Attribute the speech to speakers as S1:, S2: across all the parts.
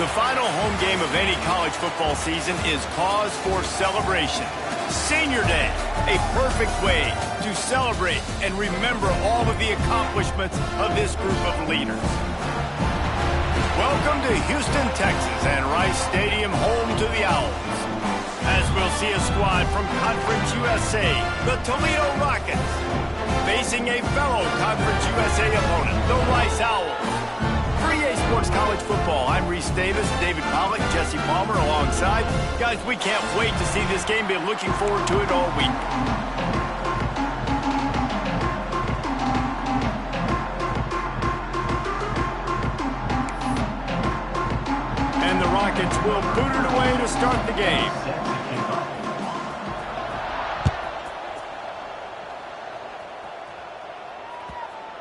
S1: The final home game of any college football season is cause for celebration. Senior Day, a perfect way to celebrate and remember all of the accomplishments of this group of leaders. Welcome to Houston, Texas, and Rice Stadium, home to the Owls. As we'll see a squad from Conference USA, the Toledo Rockets, facing a fellow Conference USA opponent, the Rice Owls. For EA Sports College Football, I'm Reese Davis, David Pollock, Jesse Palmer alongside. Guys, we can't wait to see this game. Been looking forward to it all week. And the Rockets will boot it away to start the game.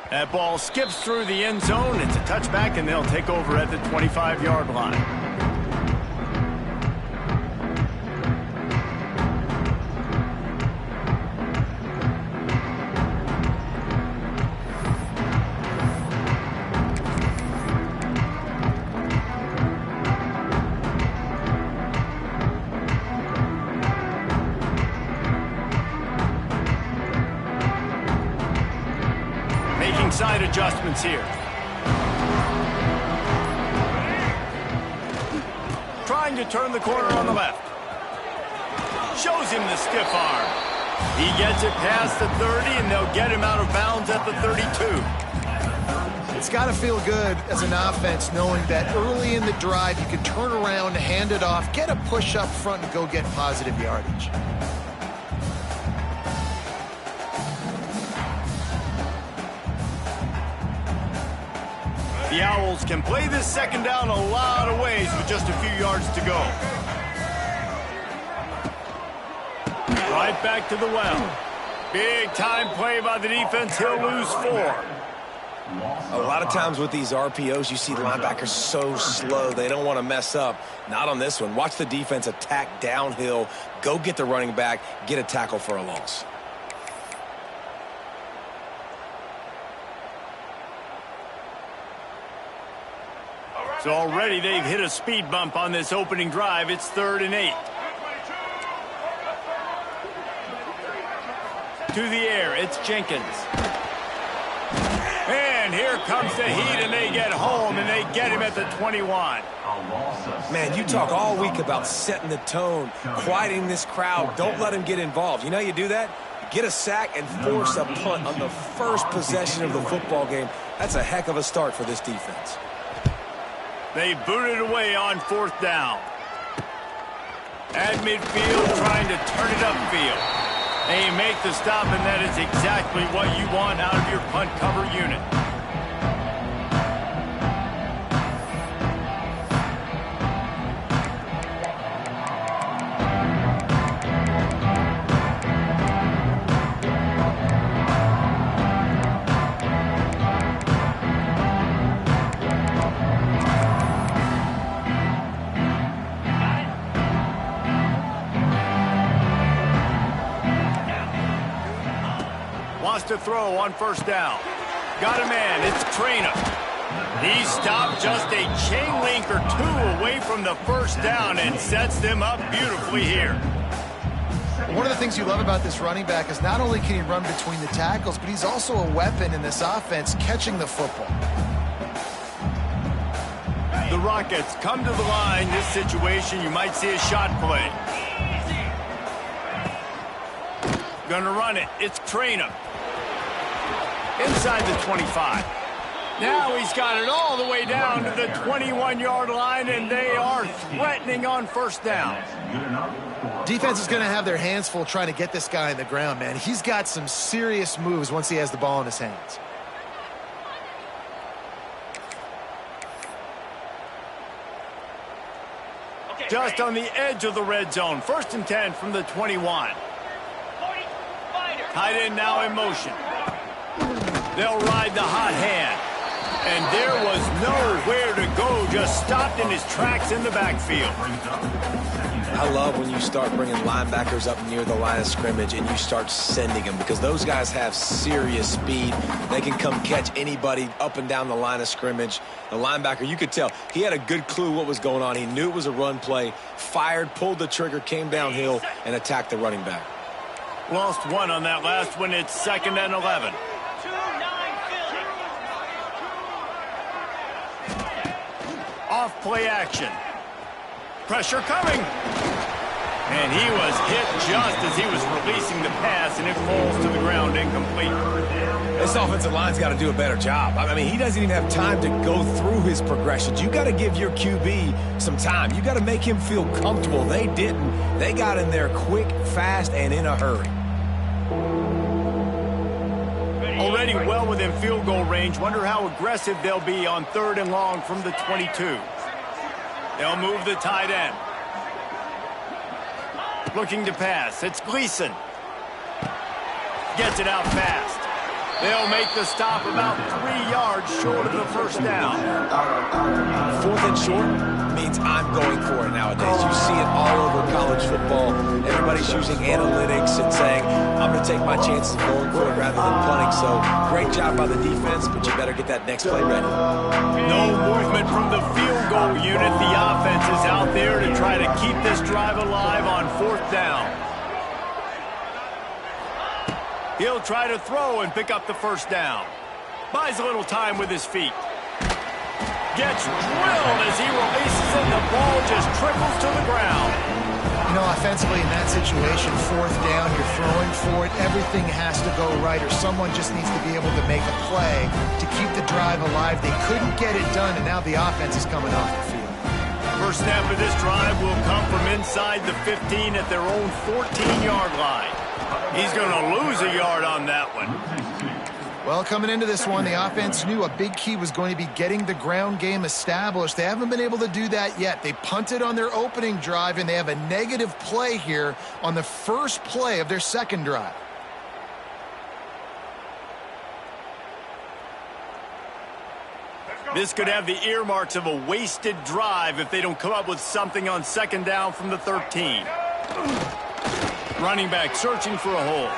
S1: That ball skips through the end zone. It's a touchback, and they'll take over at the 25-yard line. Side adjustments here. Trying to turn the corner on the left. Shows him the stiff arm. He gets it past the 30, and they'll get him out of bounds at the 32.
S2: It's got to feel good as an offense knowing that early in the drive you can turn around, hand it off, get a push up front, and go get positive yardage.
S1: The Owls can play this second down a lot of ways with just a few yards to go. Right back to the well. Big time play by the defense. He'll lose 4.
S3: A lot of times with these RPOs, you see linebackers so slow, they don't want to mess up. Not on this one. Watch the defense attack downhill, go get the running back, get a tackle for a loss.
S1: So already they've hit a speed bump on this opening drive. It's 3rd and 8. To the air, it's Jenkins. And here comes the heat, and they get home, and they get him at the 21.
S3: Man, you talk all week about setting the tone, quieting this crowd. Don't let him get involved. You know how you do that? Get a sack and force a punt on the first possession of the football game. That's a heck of a start for this defense.
S1: They boot it away on 4th down. At midfield, trying to turn it upfield. They make the stop, and that is exactly what you want out of your punt cover unit. To throw on 1st down. Got a man. It's Trainer. He stopped just a chain link or 2 away from the 1st down and sets them up beautifully here.
S2: One of the things you love about this running back is not only can he run between the tackles, but he's also a weapon in this offense catching the football.
S1: The Rockets come to the line. This situation, you might see a shot play. Gonna run it. It's Trainer. Inside the 25. Now he's got it all the way down to the 21-yard line, and they are threatening on 1st down.
S2: Defense is going to have their hands full trying to get this guy on the ground, man. He's got some serious moves once he has the ball in his hands.
S1: Just on the edge of the red zone. 1st and 10 from the 21. Tight end now in motion. They'll ride the hot hand. And there was nowhere to go, just stopped in his tracks in the backfield.
S3: I love when you start bringing linebackers up near the line of scrimmage and you start sending them, because those guys have serious speed. They can come catch anybody up and down the line of scrimmage. The linebacker, you could tell, he had a good clue what was going on. He knew it was a run play, fired, pulled the trigger, came downhill, and attacked the running back.
S1: Lost one on that last one. It's 2nd and 11. Off play action. Pressure coming. And he was hit just as he was releasing the pass, and it falls to the ground incomplete.
S3: This offensive line's got to do a better job. I mean, he doesn't even have time to go through his progressions. You got to give your QB some time. You got to make him feel comfortable. They didn't. They got in there quick, fast, and in a hurry.
S1: Already well within field goal range. Wonder how aggressive they'll be on 3rd and long from the 22. They'll move the tight end. Looking to pass. It's Gleason. Gets it out fast. They'll make the stop about 3 yards short of the first down.
S3: 4th and short means I'm going for it nowadays. You see it all over college football. Everybody's using analytics and saying, I'm going to take my chances of going for it rather than punting. So great job by the defense, but you better get that next play ready.
S1: No movement from the field goal unit. The offense is out there to try to keep this drive alive on 4th down. He'll try to throw and pick up the first down. Buys a little time with his feet. Gets drilled as he releases it. The ball just trickles to the ground.
S2: You know, offensively in that situation, 4th down, you're throwing for it. Everything has to go right, or someone just needs to be able to make a play to keep the drive alive. They couldn't get it done, and now the offense is coming off the field.
S1: First snap of this drive will come from inside the 15 at their own 14-yard line. He's going to lose a yard on that one.
S2: Well, coming into this one, the offense knew a big key was going to be getting the ground game established. They haven't been able to do that yet. They punted on their opening drive, and they have a negative play here on the first play of their second drive.
S1: This could have the earmarks of a wasted drive if they don't come up with something on 2nd down from the 13. Running back searching for a hole.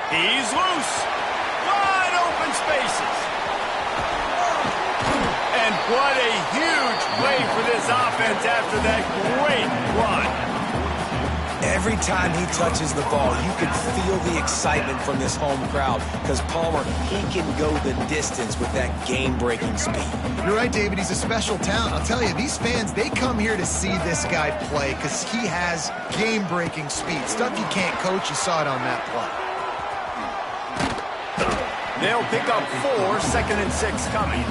S1: He's loose. Wide open spaces. And what a huge play for this offense after that great run.
S3: Every time he touches the ball, you can feel the excitement from this home crowd, because Palmer, he can go the distance with that game-breaking speed.
S2: You're right, David. He's a special talent. I'll tell you, these fans, they come here to see this guy play because he has game-breaking speed. Stuff you can't coach. You saw it on that play.
S1: They'll pick up 4, 2nd and 6 coming.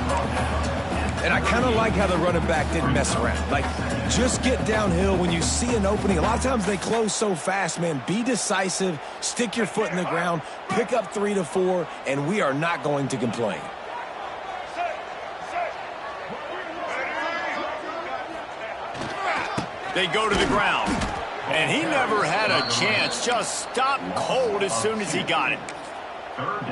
S3: And I kind of like how the running back didn't mess around. Like, just get downhill when you see an opening. A lot of times they close so fast, man. Be decisive, stick your foot in the ground, pick up 3 to 4, and we are not going to complain.
S1: They go to the ground. And he never had a chance. Just stopped cold as soon as he got it.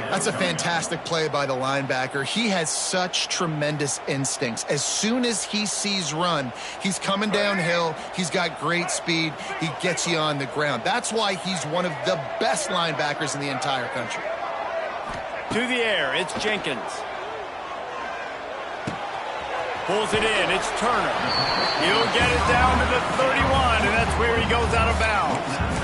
S2: That's a fantastic play by the linebacker. He has such tremendous instincts. As soon as he sees run, he's coming downhill. He's got great speed. He gets you on the ground. That's why he's one of the best linebackers in the entire country.
S1: To the air, it's Jenkins. Pulls it in, it's Turner. He'll get it down to the 31, and that's where he goes out of bounds.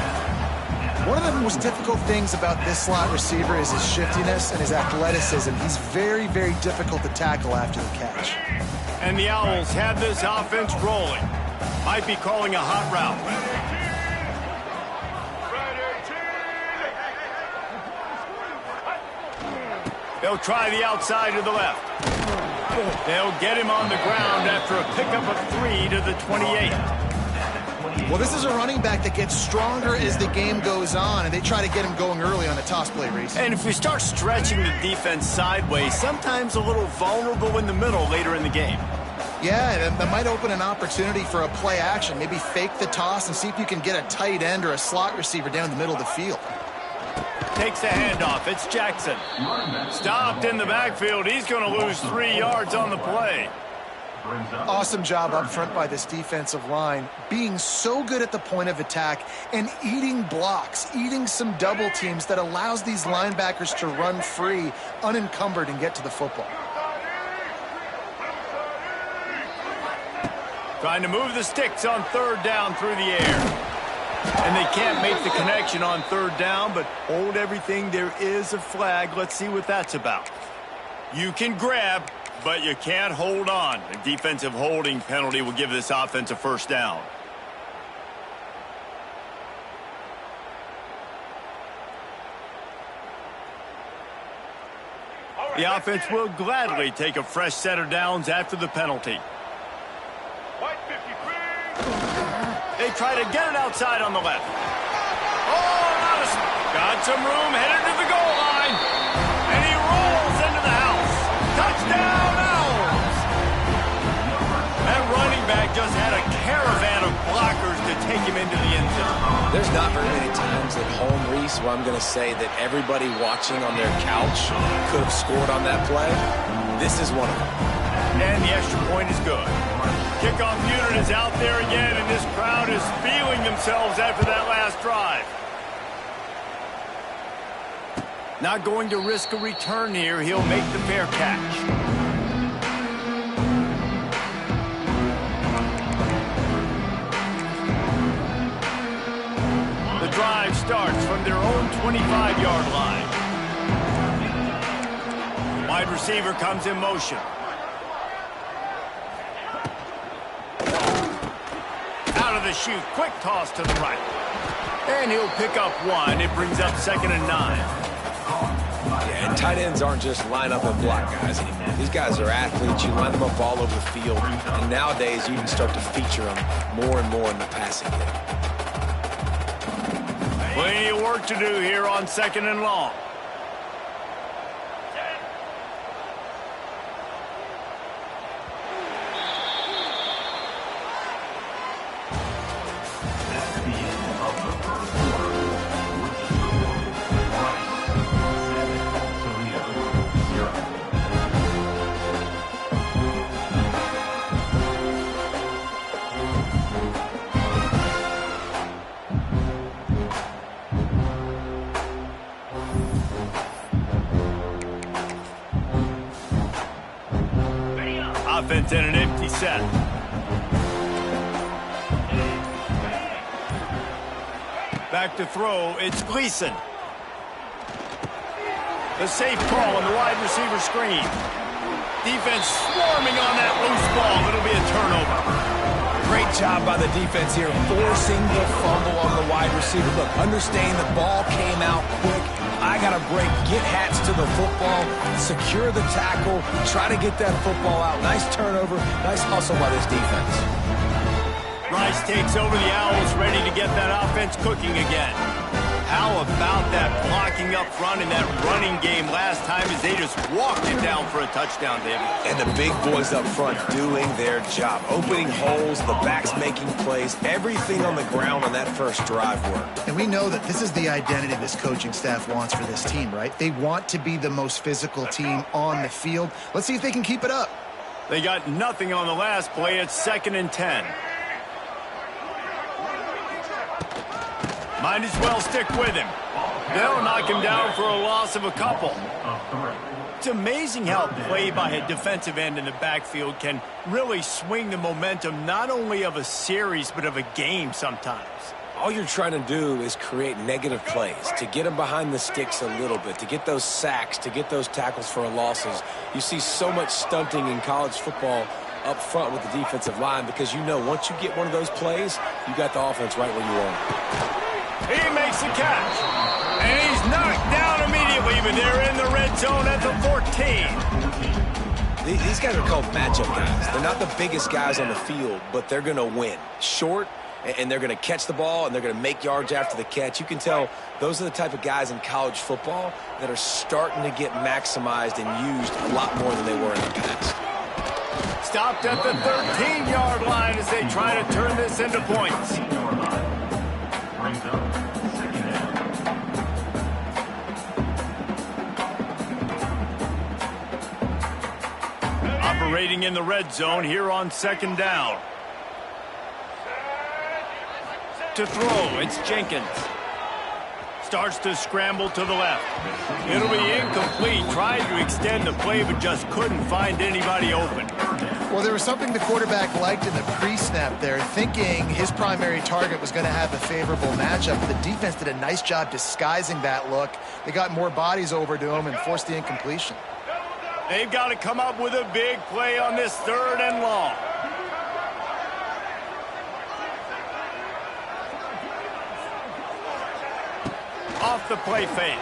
S2: One of the most difficult things about this slot receiver is his shiftiness and his athleticism. He's very, very difficult to tackle after the catch.
S1: And the Owls have this offense rolling. Might be calling a hot route. They'll try the outside to the left. They'll get him on the ground after a pickup of 3 to the 28.
S2: Well, this is a running back that gets stronger as the game goes on, and they try to get him going early on the toss play, Reese.
S1: And if we start stretching the defense sideways, sometimes a little vulnerable in the middle later in the game.
S2: Yeah, that might open an opportunity for a play action. Maybe fake the toss and see if you can get a tight end or a slot receiver down the middle of the field.
S1: takes the handoff. It's Jackson. Stopped in the backfield. He's going to lose 3 yards on the play.
S2: Awesome job up front by this defensive line, being so good at the point of attack and eating blocks, eating some double teams that allows these linebackers to run free, unencumbered, and get to the football.
S1: Trying to move the sticks on third down through the air. And they can't make the connection on third down, but hold everything. There is a flag. Let's see what that's about. You can grab, but you can't hold on. A defensive holding penalty will give this offense a first down. The offense will gladly take a fresh set of downs after the penalty. They try to get it outside on the left. Oh, got some room, headed to the goal line. And he rolls into the house. Touchdown, Owls! That running back just had a caravan of blockers to take him into the end zone.
S3: There's not very many times at home, Reese, where I'm going to say that everybody watching on their couch could have scored on that play. This is one of them.
S1: And the extra point is good. Kickoff unit is out there again, and this crowd is feeling themselves after that last drive. Not going to risk a return here. He'll make the fair catch. The drive starts from their own 25-yard line. Wide receiver comes in motion. Out of the chute, quick toss to the right. And he'll pick up one. It brings up 2nd and 9.
S3: Yeah, and tight ends aren't just line up and block guys anymore. These guys are athletes. You line them up all over the field. And nowadays, you can start to feature them more and more in the passing game.
S1: Plenty of work to do here on 2nd and long. Offense in an empty set. Back to throw, it's Gleason. The safe call on the wide receiver screen. Defense swarming on that loose ball. It'll be a turnover.
S3: Great job by the defense here, forcing the fumble on the wide receiver. Look, understand the ball came out quick. I got to break, get hats to the football, secure the tackle, try to get that football out. Nice turnover, nice hustle by this defense.
S1: Rice takes over the Owls, ready to get that offense cooking again. How about that blocking up front in that running game last time as they just walked it down for a touchdown, David?
S3: And the big boys up front doing their job. Opening holes, the backs making plays, everything on the ground on that first drive worked.
S2: And we know that this is the identity this coaching staff wants for this team, right? They want to be the most physical team on the field. Let's see if they can keep it up.
S1: They got nothing on the last play. It's 2nd and 10. Might as well stick with him. They'll knock him down for a loss of a couple. It's amazing how play by a defensive end in the backfield can really swing the momentum not only of a series but of a game sometimes.
S3: All you're trying to do is create negative plays, to get them behind the sticks a little bit, to get those sacks, to get those tackles for losses. You see so much stunting in college football up front with the defensive line because you know once you get one of those plays, you got the offense right where you want it.
S1: He makes the catch, and he's knocked down immediately, but they're in the red zone at the 14.
S3: These guys are called matchup guys. They're not the biggest guys on the field, but they're going to win. Short, and they're going to catch the ball, and they're going to make yards after the catch. You can tell those are the type of guys in college football that are starting to get maximized and used a lot more than they were in the past.
S1: Stopped at the 13-yard line as they try to turn this into points. Operating in the red zone here on second down. To throw, it's Jenkins. Starts to scramble to the left. It'll be incomplete. Tried to extend the play, but just couldn't find anybody open.
S2: Well, there was something the quarterback liked in the pre-snap there, thinking his primary target was going to have a favorable matchup. The defense did a nice job disguising that look. They got more bodies over to him and forced the incompletion.
S1: They've got to come up with a big play on this 3rd and long. Off the play fake.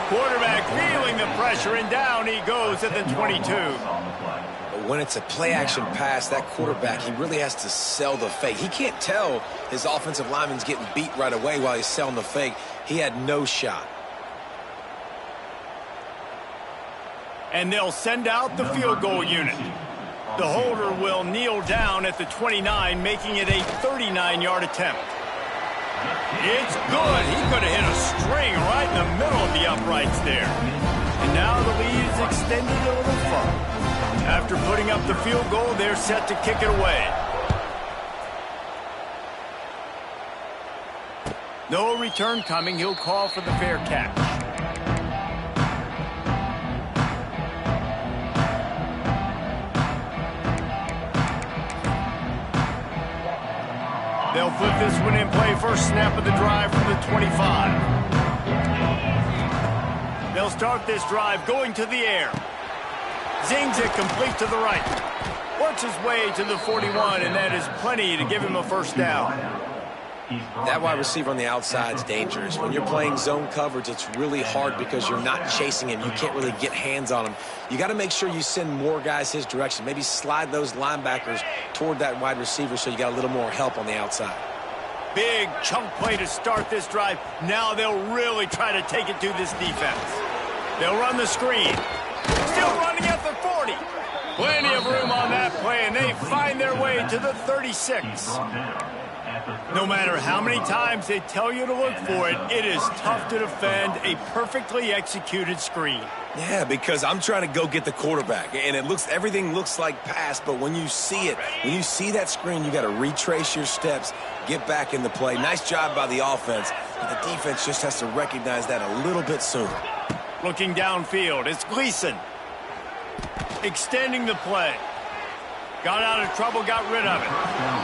S1: Quarterback feeling the pressure, and down he goes at the 22.
S3: But when it's a play-action pass, that quarterback, he really has to sell the fake. He can't tell his offensive lineman's getting beat right away while he's selling the fake. He had no shot.
S1: And they'll send out the field goal unit. The holder will kneel down at the 29, making it a 39-yard attempt. It's good. He could have hit a string right in the middle of the uprights there. And now the lead is extended a little further. After putting up the field goal, they're set to kick it away. No return coming. He'll call for the fair catch. They'll put this one in play. First snap of the drive from the 25. They'll start this drive going to the air. Zings it complete to the right. Works his way to the 41, and that is plenty to give him a first down.
S3: That wide receiver on the outside is dangerous. When you're playing zone coverage, it's really hard because you're not chasing him. You can't really get hands on him. You got to make sure you send more guys his direction. Maybe slide those linebackers toward that wide receiver so you got a little more help on the outside.
S1: Big chunk play to start this drive. Now they'll really try to take it to this defense. They'll run the screen. Still running at the 40. Plenty of room on that play, and they find their way to the 36. No matter how many times they tell you to look for it, it is tough to defend a perfectly executed screen.
S3: Yeah, because I'm trying to go get the quarterback, and everything looks like pass, but when you see it, when you see that screen, you got to retrace your steps, get back in the play. Nice job by the offense, but the defense just has to recognize that a little bit sooner.
S1: Looking downfield, it's Gleason. Extending the play. Got out of trouble, got rid of it.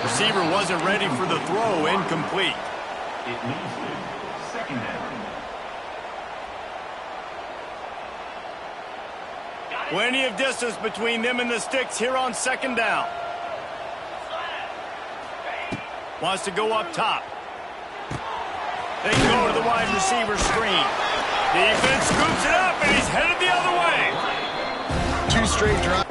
S1: Receiver wasn't ready for the throw, incomplete.
S4: It means second down.
S1: Plenty of distance between them and the sticks here on second down. Wants to go up top. They go to the wide receiver screen. Defense scoops it up, and he's headed the other way.
S2: 2 straight drives.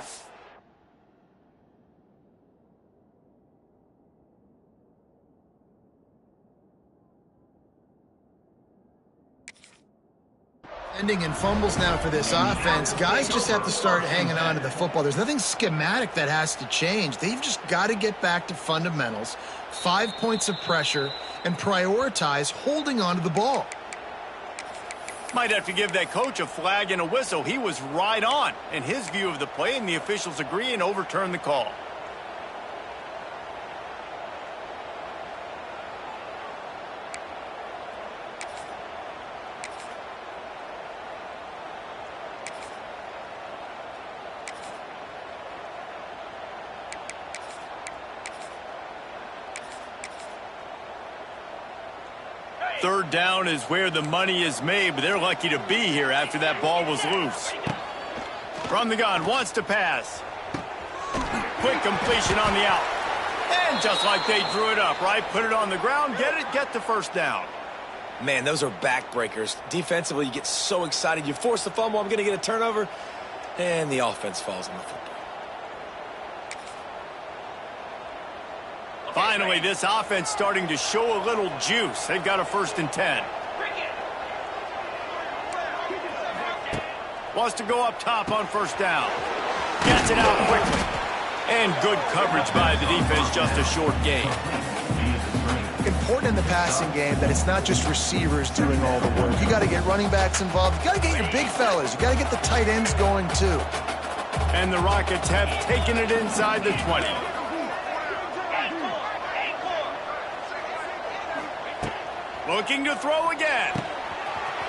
S2: Ending in fumbles now for this offense. Guys just have to start hanging on to the football. There's nothing schematic that has to change. They've just got to get back to fundamentals, 5 points of pressure, and prioritize holding on to the ball.
S1: Might have to give that coach a flag and a whistle. He was right on in his view of the play, and the officials agree and overturn the call. Third down is where the money is made, but they're lucky to be here after that ball was loose. From the gun, wants to pass. Quick completion on the out. And just like they drew it up, right? Put it on the ground, get the first down.
S3: Man, those are backbreakers. Defensively, you get so excited. You force the fumble, I'm going to get a turnover, and the offense falls on the football.
S1: Finally, this offense starting to show a little juice. They've got a 1st and 10. Wants to go up top on first down. Gets it out quickly. And good coverage by the defense, just a short gain.
S2: Important in the passing game that it's not just receivers doing all the work. You got to get running backs involved. You got to get your big fellas. You got to get the tight ends going too.
S1: And the Rockets have taken it inside the 20. Looking to throw again.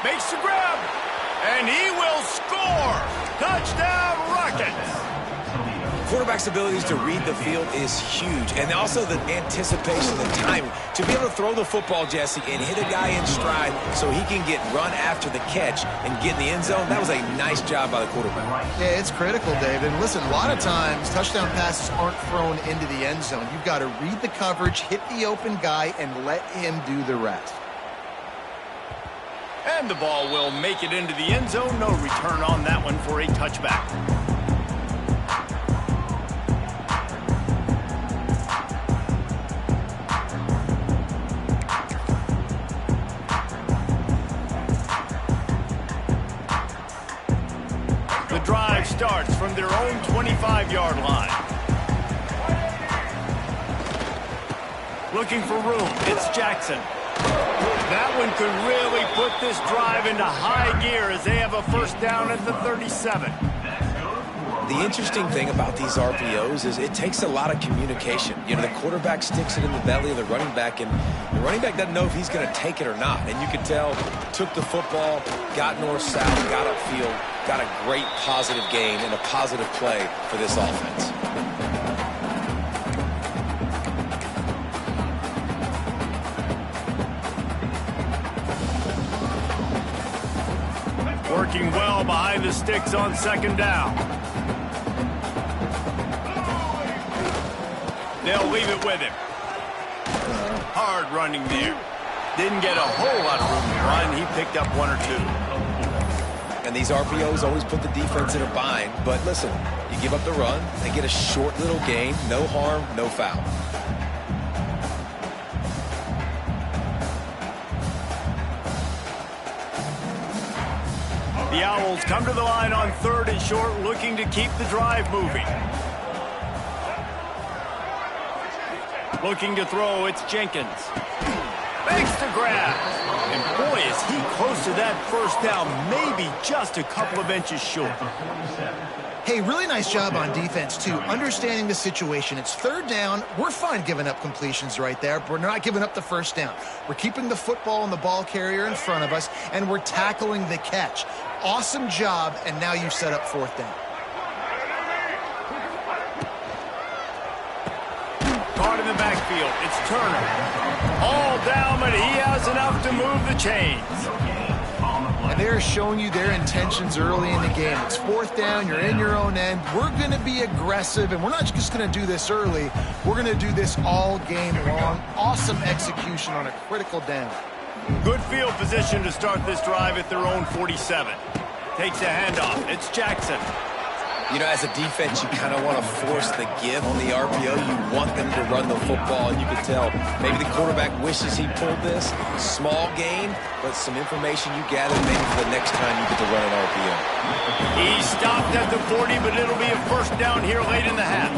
S1: Makes the grab. And he will score. Touchdown, Rockets.
S3: Quarterback's abilities to read the field is huge. And also the anticipation, the timing. To be able to throw the football, Jesse, and hit a guy in stride so he can get run after the catch and get in the end zone, that was a nice job by the quarterback.
S2: Yeah, it's critical, David. And listen, a lot of times touchdown passes aren't thrown into the end zone. You've got to read the coverage, hit the open guy, and let him do the rest.
S1: And the ball will make it into the end zone. No return on that one for a touchback. The drive starts from their own 25-yard line. Looking for room. It's Jackson. That one could really put this drive into high gear as they have a first down at the 37.
S3: The interesting thing about these RPOs is it takes a lot of communication. You know, the quarterback sticks it in the belly of the running back, and the running back doesn't know if he's going to take it or not. And you can tell, took the football, got north-south, got upfield, got a great positive gain and a positive play for this offense.
S1: Working well behind the sticks on second down. They'll leave it with him. Hard running there. Didn't get a whole lot of room to run. He picked up one or two.
S3: And these RPOs always put the defense in a bind. But listen, you give up the run, they get a short little gain. No harm, no foul.
S1: The Owls come to the line on third and short, looking to keep the drive moving. Looking to throw, it's Jenkins. Makes the grab. And boy, is he close to that first down, maybe just a couple of inches short.
S2: Hey, really nice job on defense, too, understanding the situation. It's third down. We're fine giving up completions right there, but we're not giving up the first down. We're keeping the football and the ball carrier in front of us, and we're tackling the catch. Awesome job, and now you've set up fourth down.
S1: Caught in the backfield. It's Turner. All down, but he has enough to move the chains.
S2: And they're showing you their intentions early in the game. It's fourth down. You're in your own end. We're going to be aggressive, and we're not just going to do this early. We're going to do this all game long. Awesome execution on a critical down.
S1: Good field position to start this drive at their own 47. Takes a handoff. It's Jackson.
S3: You know, as a defense, you kind of want to force the give on the RPO. You want them to run the football, and you can tell maybe the quarterback wishes he pulled this. Small gain, but some information you gather maybe for the next time you get to run an RPO.
S1: He stopped at the 40, but it'll be a first down here late in the half.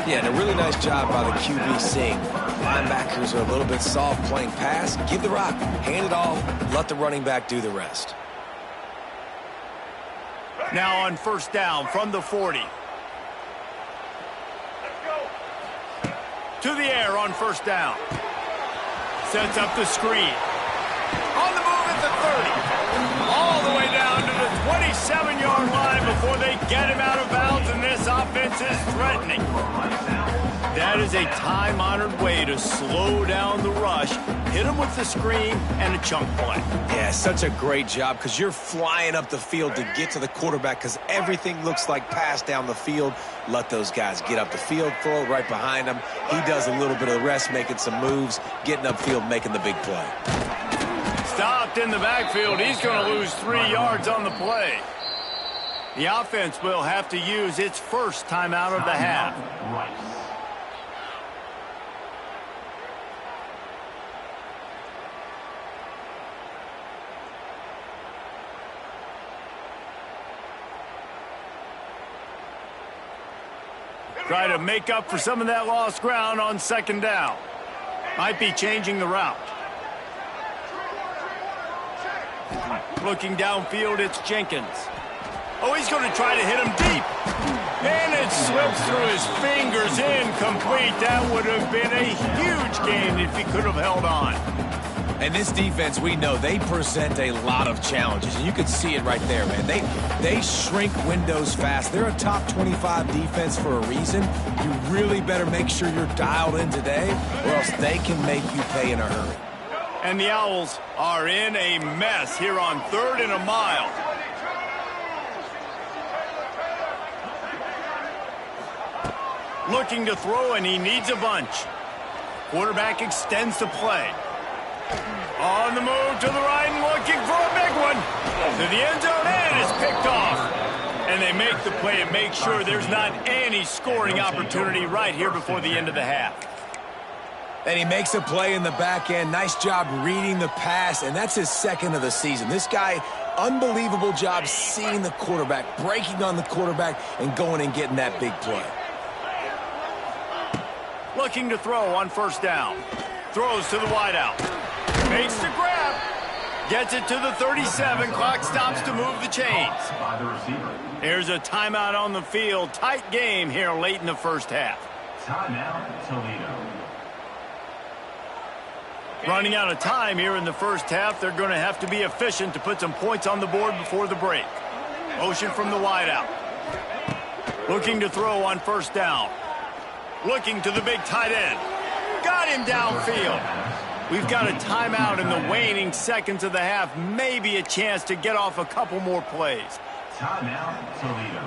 S3: Yeah, and a really nice job by the QB seeing linebackers are a little bit soft playing pass. Give the rock, hand it off, let the running back do the rest.
S1: Now on first down from the 40. To the air on first down. Sets up the screen. On the move at the 30. All the way down to the 27-yard line before they get him out of bounds, and this offense is threatening. That is a time-honored way to slow down the rush, hit him with the screen, and a chunk play.
S3: Yeah, such a great job because you're flying up the field to get to the quarterback because everything looks like pass down the field. Let those guys get up the field, throw it right behind him. He does a little bit of the rest, making some moves, getting upfield, making the big play.
S1: Stopped in the backfield. He's going to lose 3 yards on the play. The offense will have to use its first timeout of the half. Try to make up for some of that lost ground on second down. Might be changing the route. Looking downfield, it's Jenkins. Oh, he's going to try to hit him deep. And it slips through his fingers, incomplete. That would have been a huge gain if he could have held on.
S3: And this defense, we know, they present a lot of challenges. And you can see it right there, man. They shrink windows fast. They're a top 25 defense for a reason. You really better make sure you're dialed in today, or else they can make you pay in a hurry.
S1: And the Owls are in a mess here on 3rd and a mile. Looking to throw, and he needs a bunch. Quarterback extends the play. On the move to the right and looking for a big one. To the end zone, and it's picked off. And they make the play and make sure there's not any scoring opportunity right here before the end of the half.
S3: And he makes a play in the back end. Nice job reading the pass, and that's his 2nd of the season. This guy, unbelievable job seeing the quarterback, breaking on the quarterback, and going and getting that big play.
S1: Looking to throw on 1st down. Throws to the wideout. Makes the grab. Gets it to the 37. Clock stops to move the chains. Here's a timeout on the field. Tight game here late in the 1st half.
S4: Timeout, Toledo.
S1: Running out of time here in the 1st half. They're going to have to be efficient to put some points on the board before the break. Motion from the wideout. Looking to throw on 1st down. Looking to the big tight end. Got him downfield. We've got a timeout in the waning seconds of the half. Maybe a chance to get off a couple more plays.
S4: Timeout, Toledo.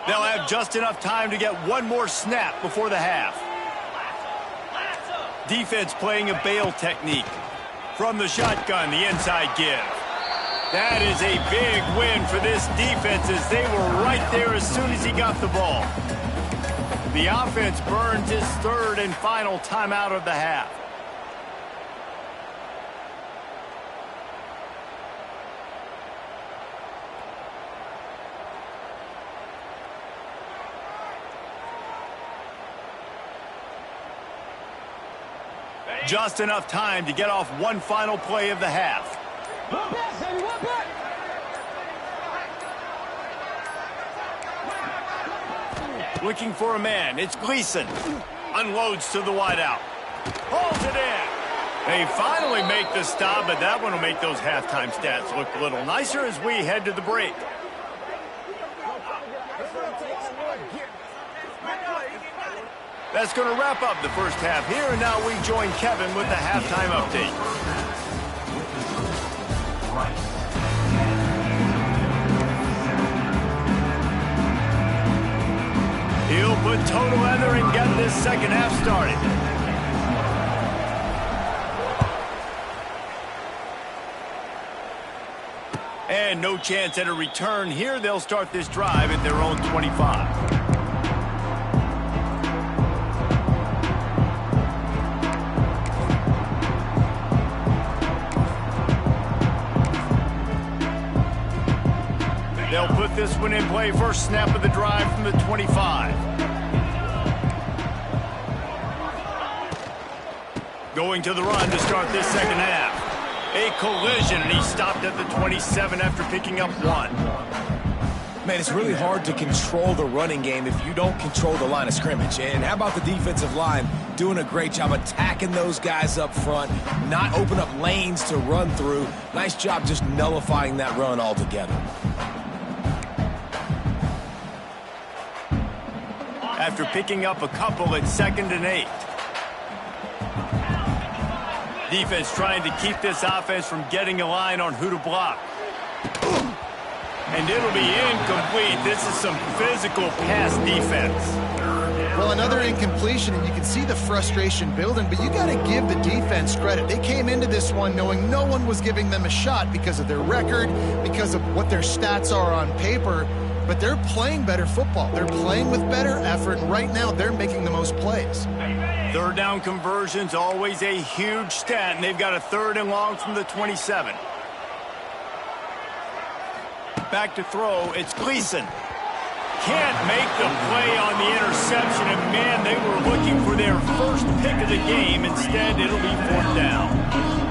S1: They'll have just enough time to get one more snap before the half. Defense playing a bail technique. From the shotgun, the inside give. That is a big win for this defense as they were right there as soon as he got the ball. The offense burns his 3rd and final timeout of the half. Just enough time to get off one final play of the half. Looking for a man. It's Gleason. Unloads to the wideout. Holds it in. They finally make the stop, but that one will make those halftime stats look a little nicer as we head to the break. That's going to wrap up the 1st half here, and now we join Kevin with the halftime update. He'll put total leather and get this 2nd half started. And no chance at a return here. They'll start this drive at their own 25. They'll put this one in play. First snap of the drive from the 25. Going to the run to start this 2nd half. A collision, and he stopped at the 27 after picking up 1.
S3: Man, it's really hard to control the running game if you don't control the line of scrimmage. And how about the defensive line doing a great job attacking those guys up front, not open up lanes to run through. Nice job just nullifying that run altogether.
S1: After picking up a couple at 2nd and 8. Defense trying to keep this offense from getting a line on who to block. And it'll be incomplete. This is some physical pass defense.
S2: Well, another incompletion, and you can see the frustration building, but you got to give the defense credit. They came into this one knowing no one was giving them a shot because of their record, because of what their stats are on paper. But they're playing better football. They're playing with better effort, and right now they're making the most plays.
S1: 3rd down conversion's always a huge stat, and they've got a 3rd and long from the 27. Back to throw, it's Gleason. can't make the play on the interception, and man, they were looking for their first pick of the game. Instead, it'll be 4th down.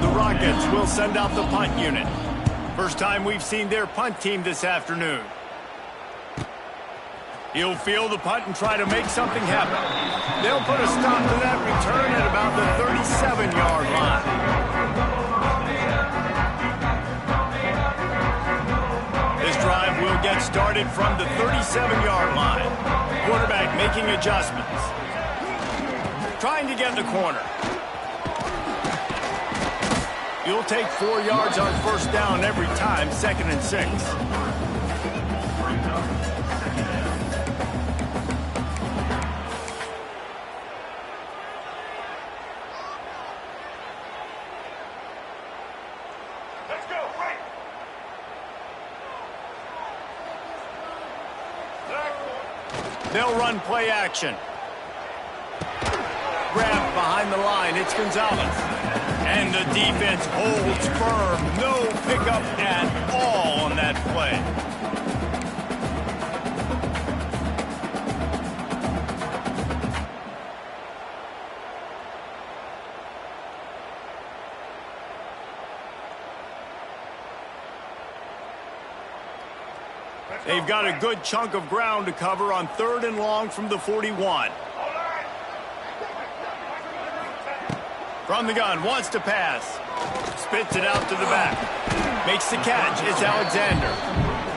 S1: The Rockets will send out the punt unit. First time we've seen their punt team this afternoon. He'll field the punt and try to make something happen. They'll put a stop to that return at about the 37-yard line. This drive will get started from the 37-yard line. Quarterback making adjustments. Trying to get the corner. You'll take 4 yards on 1st down every time, 2nd and 6. They'll run play action. Grab behind the line. It's Gonzalez. And the defense holds firm. No pickup at all on that play. They've got a good chunk of ground to cover on 3rd and long from the 41. From the gun, wants to pass. Spits it out to the back. Makes the catch. It's Alexander.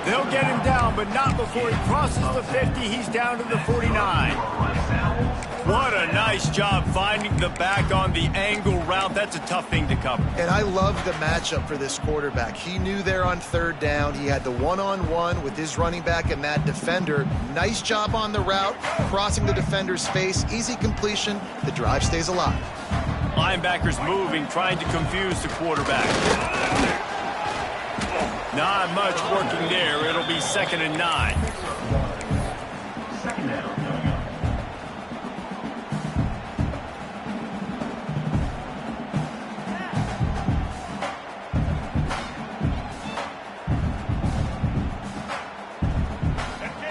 S1: They'll get him down, but not before he crosses the 50. He's down to the 49. What a nice job finding the back on the angle route. That's a tough thing to cover.
S2: And I love the matchup for this quarterback. He knew there on 3rd down. He had the one-on-one with his running back and that defender. Nice job on the route, crossing the defender's face. Easy completion. The drive stays alive.
S1: Linebackers moving, trying to confuse the quarterback. Not much working there. It'll be 2nd and 9.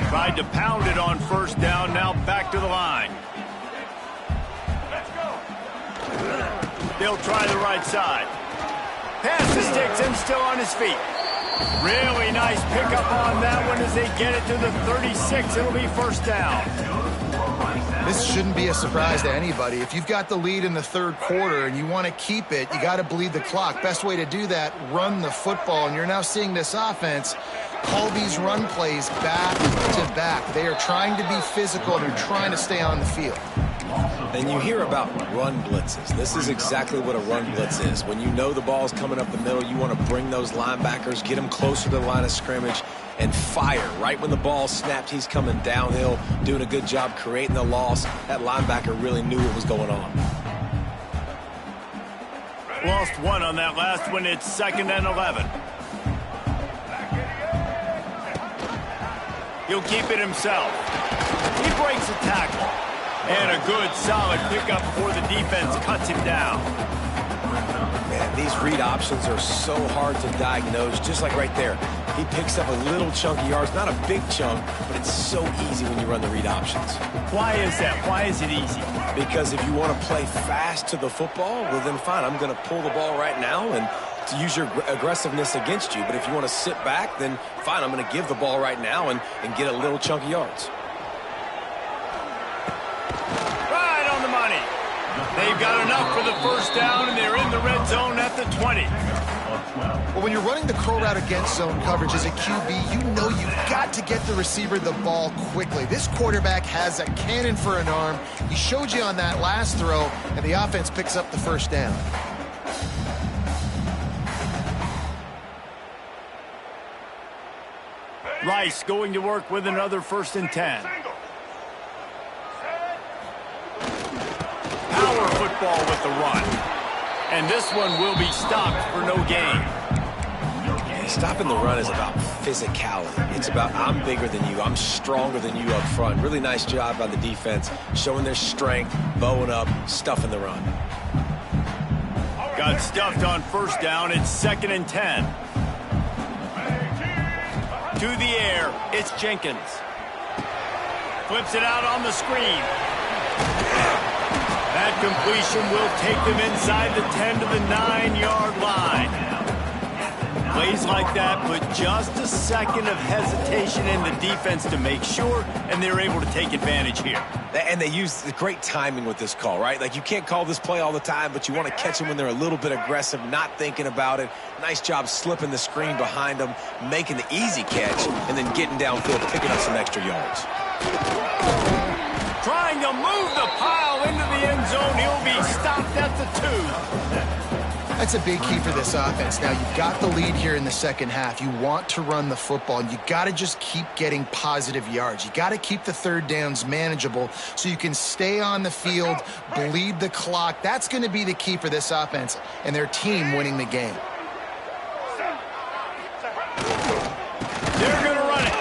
S1: Tried to pound it on 1st down, now back to the line. They'll try the right side. Pass the sticks and still on his feet. Really nice pickup on that one as they get it to the 36. It'll be 1st down.
S2: This shouldn't be a surprise to anybody. If you've got the lead in the 3rd quarter and you want to keep it, you got to bleed the clock. Best way to do that, run the football. And you're now seeing this offense call these run plays back to back. They are trying to be physical and they're trying to stay on the field.
S3: And you hear about run blitzes. This is exactly what a run blitz is. When you know the ball's coming up the middle, you want to bring those linebackers, get them closer to the line of scrimmage, and fire. Right when the ball snapped, he's coming downhill, doing a good job creating the loss. That linebacker really knew what was going on.
S1: Lost 1 on that last one. It's 2nd and 11. He'll keep it himself. He breaks a tackle. And a good, solid pickup for the defense. Cuts him down.
S3: Man, these read options are so hard to diagnose. Just like right there. He picks up a little chunk of yards. Not a big chunk, but it's so easy when you run the read options.
S1: Why is that? Why is it easy?
S3: Because if you want to play fast to the football, well, then fine. I'm going to pull the ball right now and to use your aggressiveness against you. But if you want to sit back, then fine. I'm going to give the ball right now and get a little chunk of yards.
S1: They've got enough for the 1st down, and they're in the red zone at the 20.
S2: Well, when you're running the curl route against zone coverage as a QB, you know you've got to get the receiver the ball quickly. This quarterback has a cannon for an arm. He showed you on that last throw, and the offense picks up the 1st down.
S1: Rice going to work with another 1st and 10. Power football with the run. And this one will be stopped for no gain.
S3: Stopping the run is about physicality. It's about I'm bigger than you. I'm stronger than you up front. Really nice job by the defense, showing their strength, bowing up, stuffing the run.
S1: Got stuffed on 1st down. It's 2nd and 10. To the air, it's Jenkins. Flips it out on the screen. That completion will take them inside the 10 to the 9-yard line. Plays like that put just a second of hesitation in the defense to make sure, and they're able to take advantage here.
S3: And they use the great timing with this call, right? Like, you can't call this play all the time, but you want to catch them when they're a little bit aggressive, not thinking about it. Nice job slipping the screen behind them, making the easy catch, and then getting downfield, picking up some extra yards.
S1: Trying to move the pile into the end zone. He'll be stopped at the 2.
S2: That's a big key for this offense. Now, you've got the lead here in the second half. You want to run the football, and you got to just keep getting positive yards. You got to keep the third downs manageable so you can stay on the field, bleed the clock. That's going to be the key for this offense and their team winning the game.
S1: They're going to run it.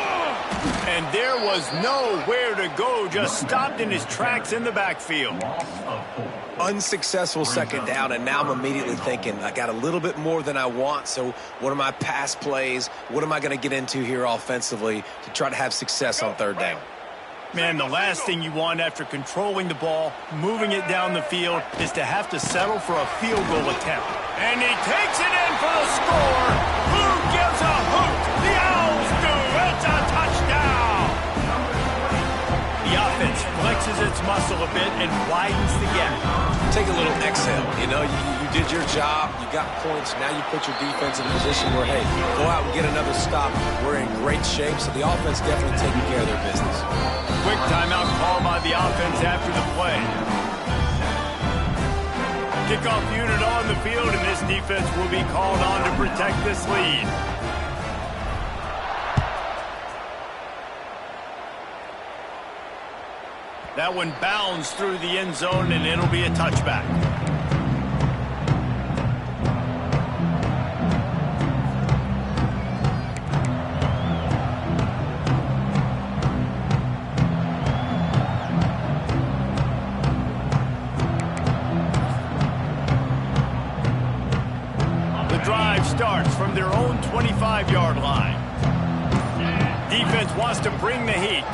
S1: And there was nowhere to go, just stopped in his tracks in the backfield.
S3: Unsuccessful second down, and now I'm immediately thinking, I got a little bit more than I want, so what are my pass plays? What am I going to get into here offensively to try to have success on third down?
S1: Man, the last thing you want after controlling the ball, moving it down the field, is to have to settle for a field goal attempt. And he takes it in for the score. Who gives a hoot? The Owls do. It's a touchdown. The offense flexes its muscle a bit and widens the gap.
S3: Take a little exhale. You know, you did your job. You got points. Now you put your defense in a position where, hey, go out and get another stop. We're in great shape, so the offense definitely taking care of their business.
S1: Quick timeout call by the offense after the play. Kickoff unit on the field, and this defense will be called on to protect this lead. That one bounds through the end zone, and it'll be a touchback. The drive starts from their own 25-yard line. Defense wants to bring the heat.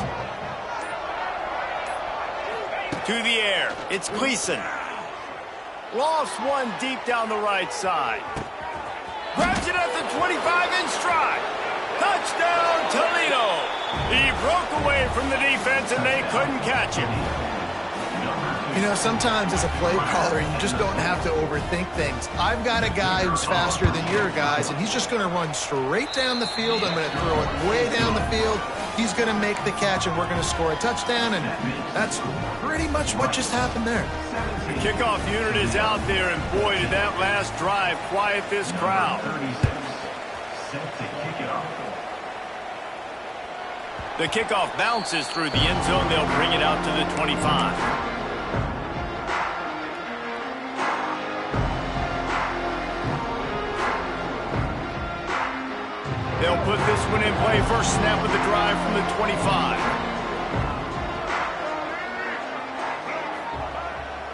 S1: To the air, it's Gleason. Lost one deep down the right side. Grabs it at the 25 in stride. Touchdown, Toledo. He broke away from the defense and they couldn't catch him.
S2: You know, sometimes as a play caller, you just don't have to overthink things. I've got a guy who's faster than your guys, and he's just going to run straight down the field. I'm going to throw it way down the field. He's going to make the catch, and we're going to score a touchdown, and that's pretty much what just happened there.
S1: The kickoff unit is out there, and boy, did that last drive quiet this crowd. The kickoff bounces through the end zone. They'll bring it out to the 25. They'll put this one in play. First snap of the drive from the 25.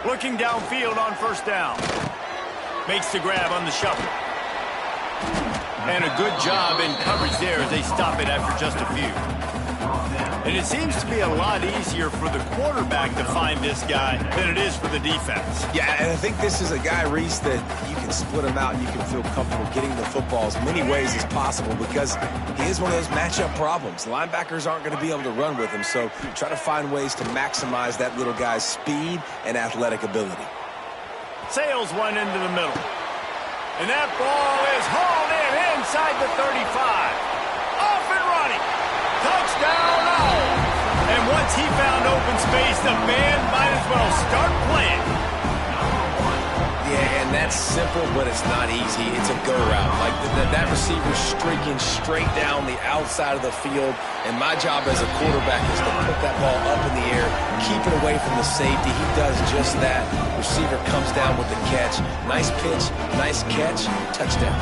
S1: Looking downfield on first down. Makes the grab on the shuffle. And a good job in coverage there as they stop it after just a few. And it seems to be a lot easier for the quarterback to find this guy than it is for the defense.
S3: Yeah, and I think this is a guy, Reese, that you can split him out and you can feel comfortable getting the football as many ways as possible because he is one of those matchup problems. Linebackers aren't going to be able to run with him, so try to find ways to maximize that little guy's speed and athletic ability.
S1: Sails one into the middle. And that ball is hauled in inside the 35. Off and running. Touchdown, Owls. And once he found open space, the band might as well start playing.
S3: Yeah, and that's simple, but it's not easy. It's a go route. Like that receiver's streaking straight down the outside of the field, and my job as a quarterback is to put that ball up in the air, keep it away from the safety. He does just that. Receiver comes down with the catch. Nice pitch, nice catch, touchdown.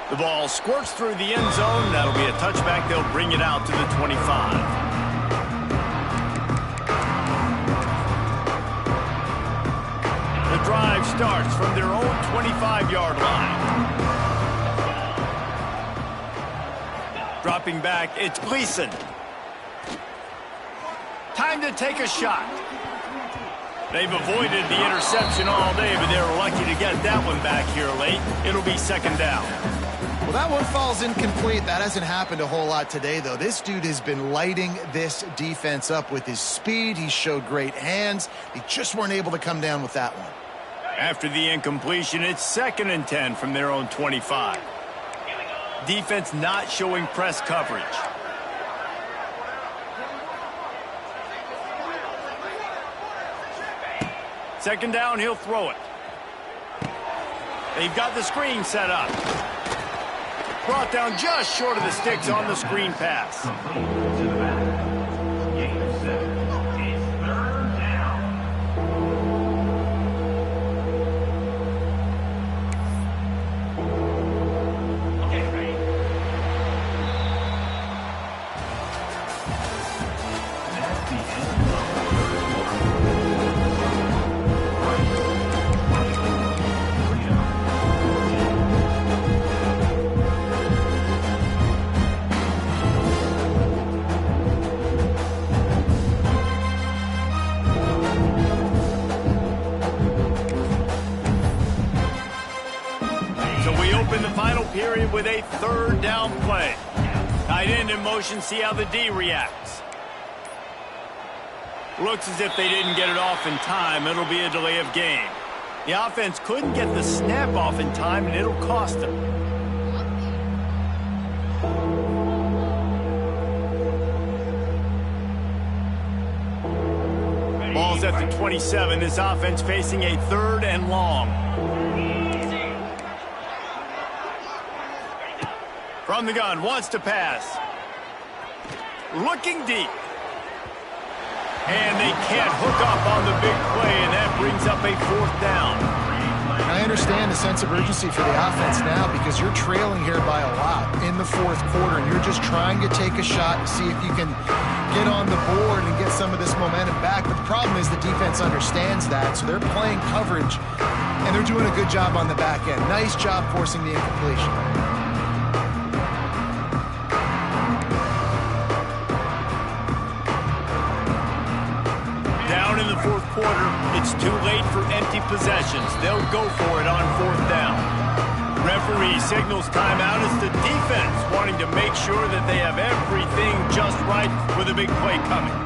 S1: The ball squirts through the end zone. That'll be a touchback. They'll bring it out to the 25. The drive starts from their own 25-yard line. dropping back. It's Gleason. Time to take a shot. They've avoided the interception all day, but they were lucky to get that one back here late. It'll be second down.
S2: Well, that one falls incomplete. That hasn't happened a whole lot today, though. This dude has been lighting this defense up with his speed. He showed great hands. They just weren't able to come down with that one.
S1: After the incompletion, it's 2nd and 10 from their own 25. Defense not showing press coverage. Second down, he'll throw it. They've got the screen set up. Brought down just short of the sticks on the screen pass.
S4: Complete to the back. Gain of 7. It's 3rd down. Okay, ready. That's the end of the first
S1: The final period with a 3rd down play. Tight end in motion, see how the D reacts. Looks as if they didn't get it off in time. It'll be a delay of game. The offense couldn't get the snap off in time, and it'll cost them. Ball's at the 27. This offense facing a 3rd and long. From the gun, wants to pass. Looking deep. And they can't hook up on the big play, and that brings up a 4th down.
S2: And I understand the sense of urgency for the offense now because you're trailing here by a lot in the 4th quarter, and you're just trying to take a shot to see if you can get on the board and get some of this momentum back. But the problem is the defense understands that, so they're playing coverage, and they're doing a good job on the back end. Nice job forcing the incompletion.
S1: In the 4th quarter, it's too late for empty possessions. They'll go for it on 4th down. Referee signals timeout as the defense wanting to make sure that they have everything just right with a big play coming.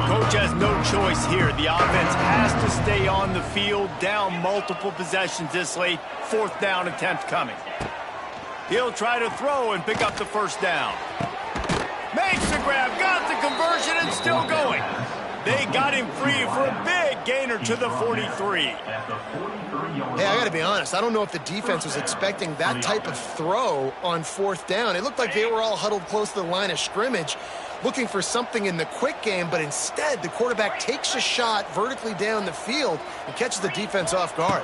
S1: Coach has no choice here. The offense has to stay on the field, down multiple possessions this late. 4th down attempt coming. He'll try to throw and pick up the 1st down. Makes the grab, got the conversion, and still going. They got him free for a big gainer to the 43.
S2: Hey, I got to be honest. I don't know if the defense was expecting that type of throw on 4th down. It looked like they were all huddled close to the line of scrimmage, looking for something in the quick game, but instead the quarterback takes a shot vertically down the field and catches the defense off guard.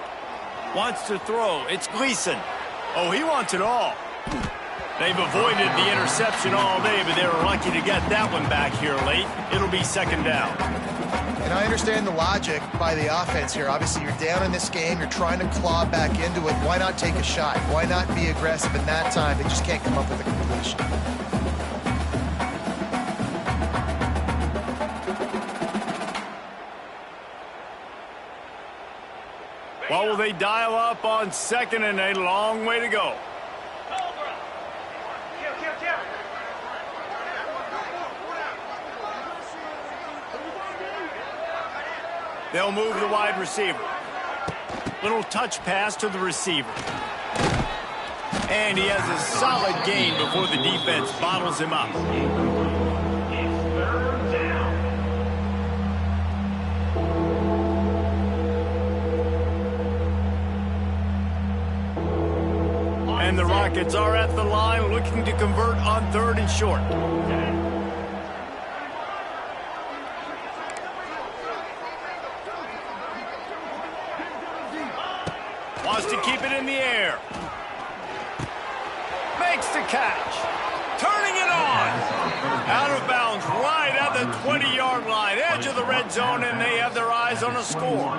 S1: Wants to throw. It's Gleason. Oh, he wants it all. They've avoided the interception all day, but they were lucky to get that one back here late. It'll be 2nd down.
S2: And I understand the logic by the offense here. Obviously, you're down in this game. You're trying to claw back into it. Why not take a shot? Why not be aggressive in that time? They just can't come up with a completion.
S1: Well, will they dial up on 2nd and a long way to go? They'll move the wide receiver. Little touch pass to the receiver. And he has a solid gain before the defense bottles him up.
S4: It's 3rd down.
S1: And the Rockets are at the line looking to convert on 3rd and short. Wants to keep it in the air. Makes the catch. Turning it on. Out of bounds right at the 20-yard line. Edge of the red zone, and they have their eyes on a score.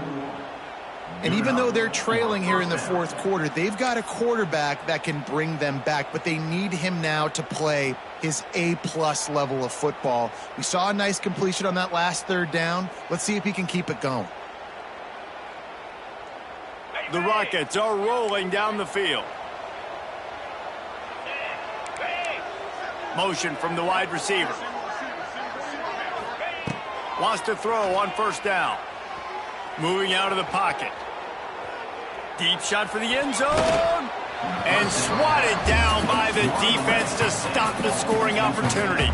S2: And even though they're trailing here in the fourth quarter, they've got a quarterback that can bring them back, but they need him now to play his A-plus level of football. We saw a nice completion on that last third down. Let's see if he can keep it going.
S1: The Rockets are rolling down the field. Motion from the wide receiver. Wants to throw on first down. Moving out of the pocket. Deep shot for the end zone. And swatted down by the defense to stop the scoring opportunity.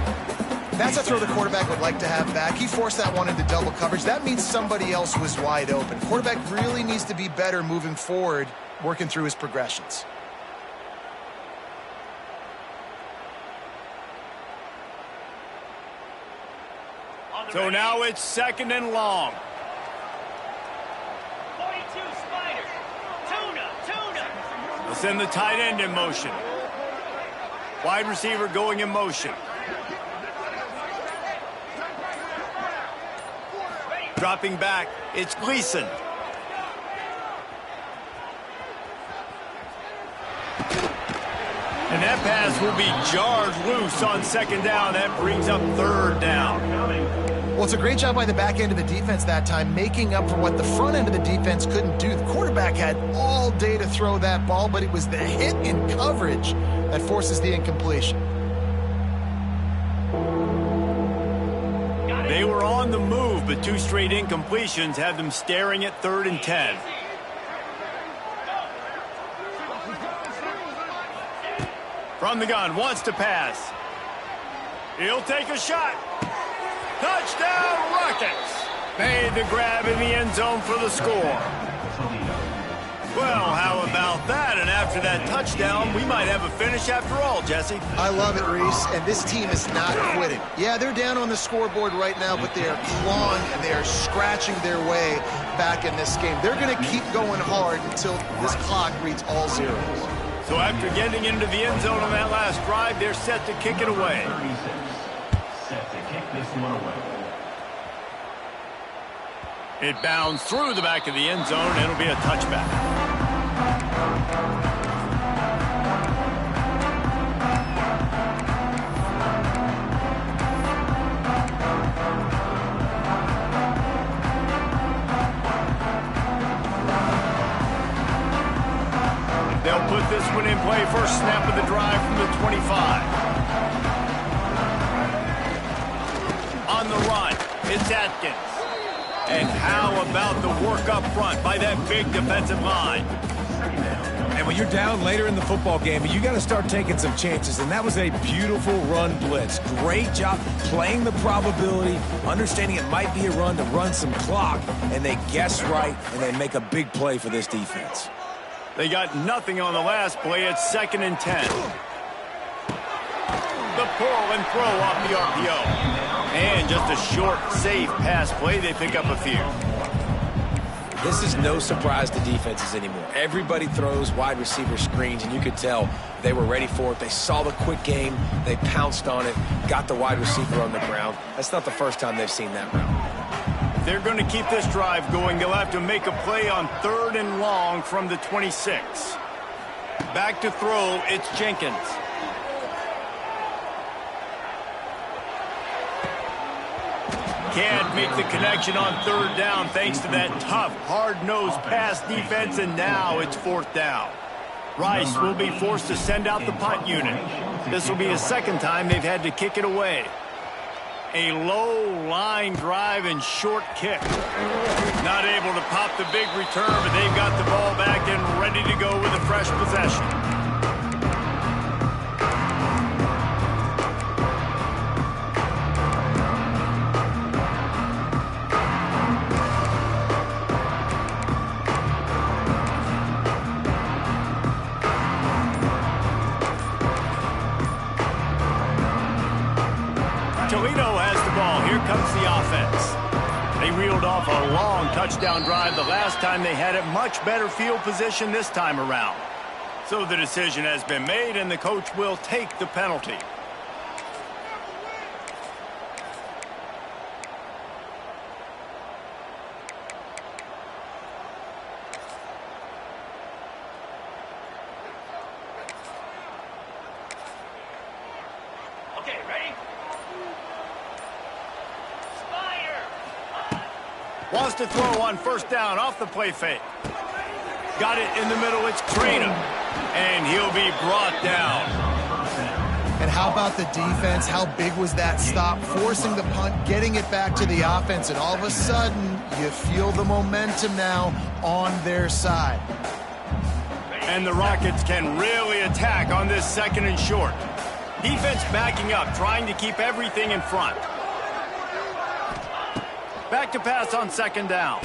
S2: That's a throw the quarterback would like to have back. He forced that one into double coverage. That means somebody else was wide open. Quarterback really needs to be better moving forward, working through his progressions.
S1: So now it's second and long.
S4: 42 Spider. Tuna.
S1: We'll send the tight end in motion. Wide receiver going in motion. Dropping back, it's Gleason. And that pass will be jarred loose on second down. That brings up third down.
S2: Well, it's a great job by the back end of the defense that time, making up for what the front end of the defense couldn't do. The quarterback had all day to throw that ball, but it was the hit in coverage that forces the incompletion.
S1: They were on the move, but two straight incompletions had them staring at 3rd and 10. From the gun, wants to pass. He'll take a shot. Touchdown, Rockets! Made the grab in the end zone for the score. Well, how about that? And after that touchdown, we might have a finish after all, Jesse.
S2: I love it, Reese, and this team is not quitting. Yeah, they're down on the scoreboard right now, but they are clawing and they are scratching their way back in this game. They're going to keep going hard until this clock reads all zeros.
S1: So after getting into the end zone on that last drive, they're set to kick it away.
S4: 36. Set to kick this one away.
S1: It bounds through the back of the end zone, and it'll be a touchback. They'll put this one in play. First snap of the drive from the 25. On the run, it's Atkins. And how about the work up front by that big defensive line?
S3: And when you're down later in the football game, you got to start taking some chances. And that was a beautiful run blitz. Great job playing the probability, understanding it might be a run to run some clock. And they guess right, and they make a big play for this defense.
S1: They got nothing on the last play. It's 2nd and 10. The pull and throw off the RPO. And just a short, safe pass play. They pick up a few.
S3: This is no surprise to defenses anymore. Everybody throws wide receiver screens, and you could tell they were ready for it. They saw the quick game. They pounced on it, got the wide receiver on the ground. That's not the first time they've seen that route.
S1: If they're going to keep this drive going, they'll have to make a play on 3rd and long from the 26. Back to throw, it's Jenkins. Can't make the connection on 3rd down thanks to that tough, hard-nosed pass defense, and now it's 4th down. Rice will be forced to send out the punt unit. This will be his 2nd time they've had to kick it away. A low line drive and short kick. Not able to pop the big return, but they've got the ball back and ready to go with a fresh possession. Toledo has the ball. Here comes the offense. They reeled off a long touchdown drive the last time they had it. Much better field position this time around. So the decision has been made, and the coach will take the penalty. Wants to throw on first down off the play fake. Got it in the middle. It's Toledo. And he'll be brought down.
S2: And how about the defense? How big was that stop? Forcing the punt, getting it back to the offense, and all of a sudden, you feel the momentum now on their side.
S1: And the Rockets can really attack on this 2nd and short. Defense backing up, trying to keep everything in front. Back to pass on 2nd down.